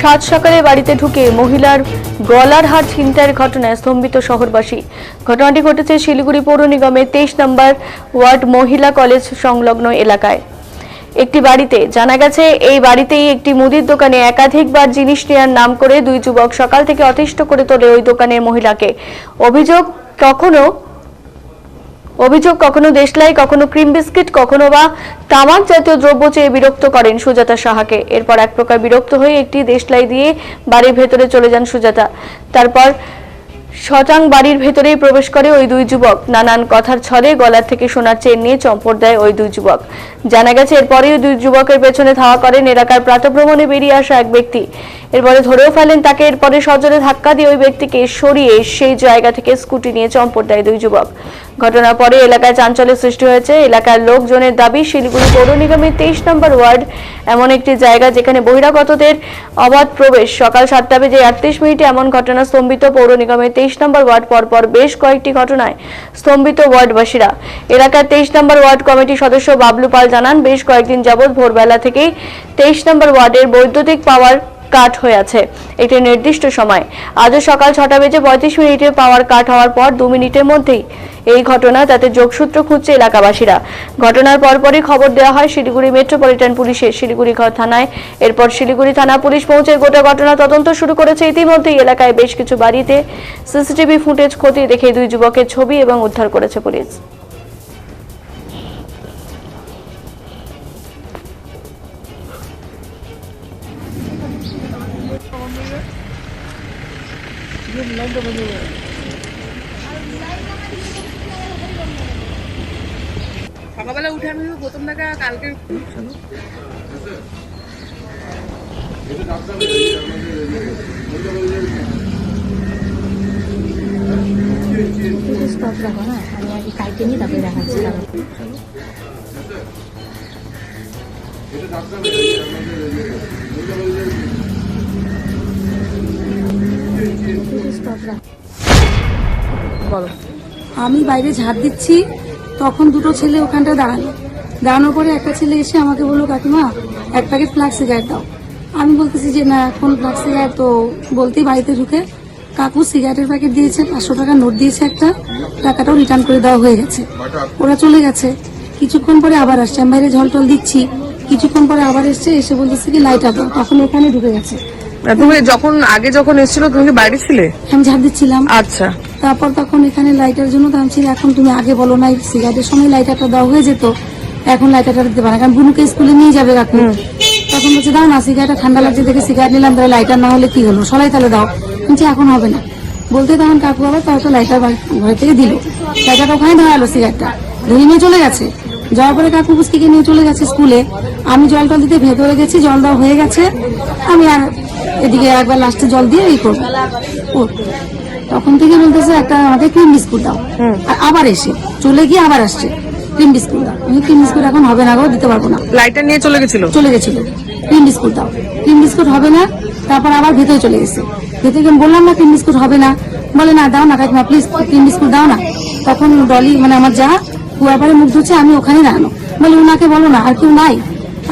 সাত সকালে বাড়িতে ঢুকে মহিলার গলার হার ছিনতাইয়ের ঘটনায় স্তম্ভিত শহরবাসী। ঘটনাটি ঘটেছে শিলিগুড়ি পৌর নিগমের 23 নম্বর ওয়ার্ড মহিলা কলেজ সংলগ্ন এলাকায় একটি বাড়িতে। জানা গেছে, এই বাড়িতেই একটি মুদির দোকানে একাধিকবার জিনিস নেওয়ার নাম করে দুই যুবক সকাল থেকে অতিষ্ঠ করে তোলে ওই দোকানের মহিলাকে। অভিযোগ কখনো দেশলাই, কখনো ক্রিম বিস্কিট, কখনো বা তামাক জাতীয় দ্রব্য চেয়ে বিরক্ত করেন সুজাতা সাহাকে। এরপর এক প্রকার বিরক্ত হয়ে একটি দেশলাই দিয়ে বাড়ির ভেতরে চলে যান সুজাতা। তারপর শটাং বাড়ির ভেতরেই প্রবেশ করে ওই দুই যুবক। নানান কথার ছলে গলার থেকে সোনার চেন নিয়ে চম্পট দেয় ওই দুই যুবক। জানা গেছে, এরপরেই দুই যুবকের পেছনে ধাওয়া করেন এলাকার প্রাতঃভ্রমণে বেরিয়ে আসা এক ব্যক্তি। এরপরে ধরেও ফেলেন তাকে। এরপরে সজোরে ধাক্কা দিয়ে ওই ব্যক্তিকে সরিয়ে সেই জায়গা থেকে স্কুটি নিয়ে চম্পট দেয় দুই যুবক। ঘটনার পরে এলাকায় চাঞ্চল্যের সৃষ্টি হয়েছে। এলাকার লোকজনের দাবি, শিলিগুড়ি পৌর নিগমের 23 নম্বর ওয়ার্ড এমন একটি জায়গা যেখানে বহিরাগতদের অবাধ প্রবেশ। সকাল 7টা বেজে 38 মিনিটে এমন ঘটনা স্তম্ভিত পৌর নিগমের 23 নম্বর ওয়ার্ড। পরপর বেশ কয়েকটি ঘটনায় স্তম্ভিত ওয়ার্ডবাসীরা। এলাকার 23 নম্বর ওয়ার্ড কমিটির সদস্য বাবলু পাল জানান, বেশ কয়েকদিন যাবৎ ভোরবেলা থেকেই 23 নম্বর ওয়ার্ডের বৈদ্যুতিক পাওয়ার কাট হয়ে আছে একটি নির্দিষ্ট সময়। আজও সকাল 6টা বেজে 35 মিনিটে পাওয়ার কাট হওয়ার পর 2 মিনিটের মধ্যেই এই ঘটনা, তাতে যোগসূত্র খুঁজছে এলাকাবাসীরা। ঘটনার পরপরই খবর দেওয়া হয় শিলিগুড়ি মেট্রোপলিটন পুলিশের শিলিগুড়ি থানায়। এরপর শিলিগুড়ি থানা পুলিশ পৌঁছে গোটা ঘটনা তদন্ত শুরু করেছে। ইতিমধ্যেই এলাকায় বেশ কিছু বাড়িতে সিসিটিভি ফুটেজ খতিয়ে দেখে দুই যুবকের ছবি এবং উদ্ধার করেছে পুলিশ। সকালবেলা উঠে আমি প্রথম দেখা কালকে স্টপ রাখো না, আমি আগে কালকে নিয়ে তারপরে দেখাচ্ছি। আমি বাইরে ঝাড় দিচ্ছি, তখন দুটো ছেলে ওখানটা দাঁড়ানোর পরে একটা ছেলে এসে আমাকে বললো, কাকিমা এক প্যাকেট ফ্ল্যাক্স সিগারেট দাও। আমি বলতেছি যে না, এখন ফ্ল্যাক্স সিগারেট, তো বলতেই বাড়িতে ঢুকে কাকু সিগারেটের প্যাকেট দিয়েছে, 500 টাকার নোট দিয়েছে একটা, টাকাটাও রিটার্ন করে দেওয়া হয়ে গেছে। ওরা চলে গেছে। কিছুক্ষণ পরে আবার আসছে, আমি বাইরে জল টল দিচ্ছি, কিছুক্ষণ পরে আবার এসছে, এসে বলতেছে কি লাইটার দাও, তখন এখানে ঢুকে গেছে। তুমি যখন এসেছিল তুমি কি বাইরে ছিলে? আমি ঝাড় দিচ্ছিলাম। আচ্ছা। তারপর তখন এখানে লাইটার জন্য দাঁড়িয়েছিল। এখন তুমি আগে বলো না, সিগারেটের সময় লাইটারটা দেওয়া হয়ে যেত, এখন লাইটারটা দিতে পারে না, কারণ বুনুকে স্কুলে নিয়ে যাবে কাকু। তখন বলছে দাও না, সিগারেটটা ঠান্ডা লাগছে দেখে সিগারেট নিলাম, তাহলে লাইটার না হলে কি হলো, সলাই তাহলে দাও। বলছি এখন হবে না বলতে, তখন কাকু আবার তাহলে লাইটার ঘরে থেকে দিল, লাইটারটা ওখানে ধরালো, সিগারেটটা ধরে নিয়ে চলে গেছে। যাওয়ার পরে কাকু পুষ্টিকে নিয়ে চলে গেছে স্কুলে। আমি জল টল দিতে ভেতরে গেছি, জল দেওয়া হয়ে গেছে। আমি আর এদিকে একবার লাস্টে জল দিয়ে এই করবো, তখন থেকে বলতেছে একটা আমাকে ক্রিম বিস্কুট দাও। আর আবার এসে চলে গিয়ে আবার আসছে, ক্রিম বিস্কুট দাও। ক্রিম বিস্কুট এখন হবে না গো, দিতে পারবো না। লাইটার নিয়ে চলে গেছিল। ক্রিম বিস্কুট দাও, ক্রিম বিস্কুট হবে না। তারপর আবার ভেতরে চলে গেছে। ভেতরে বললাম না ক্রিম বিস্কুট হবে না, বলে না দাও না কাকিমা প্লিজ ক্রিম বিস্কুট দাও না। তখন ডলি মানে আমার যা কুয়াপাড়ে মুখ ধুচ্ছে, আমি ওখানে দাঁড়ানো, বলে ওনাকে বলো না আর কেউ নাই।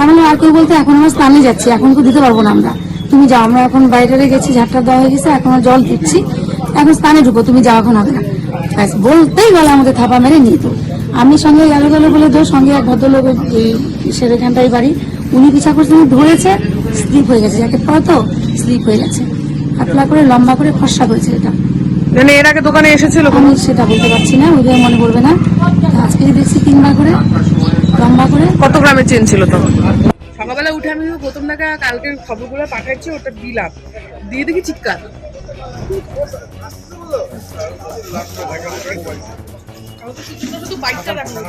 আমি আর কেউ বলতে, এখন আমরা স্নানে যাচ্ছি, এখন তো দিতে পারবো না আমরা, তুমি যাও, আমরা এখন বাইরে গেছি, ঝাড়টা দেওয়া হয়ে গেছে, এখন জল দিচ্ছি, এখন স্নানে ঢুকো, তুমি যাও, এখন হবে না। বলতেই গেল আমাকে থাপা মেরে নিয়ে। তো আমি সঙ্গে গেল বলে তো সঙ্গে এক ভদ্রলোক সেখানটাই বাড়ি, উনি পিছা করছে, ধরেছে, স্লিপ হয়ে গেছে, জ্যাকেট পরা তো স্লিপ হয়ে গেছে, পাতলা করে লম্বা করে ফর্সা করেছে। এটা মানে এর আগে দোকানে এসেছিল? আমি সেটা বলতে পারছি না, ওইভাবে মনে পড়বে না। আজকে দেখছি 3বার করে লম্বা করে। কত গ্রামের চেন ছিল তখন? সকালবেলা উঠে আমি প্রথম দেখা কালকের খবরগুলো পাঠাচ্ছি, ওটা দিলাম, দিয়ে দেখি চিৎকার। শুধু বাইকটা রাখা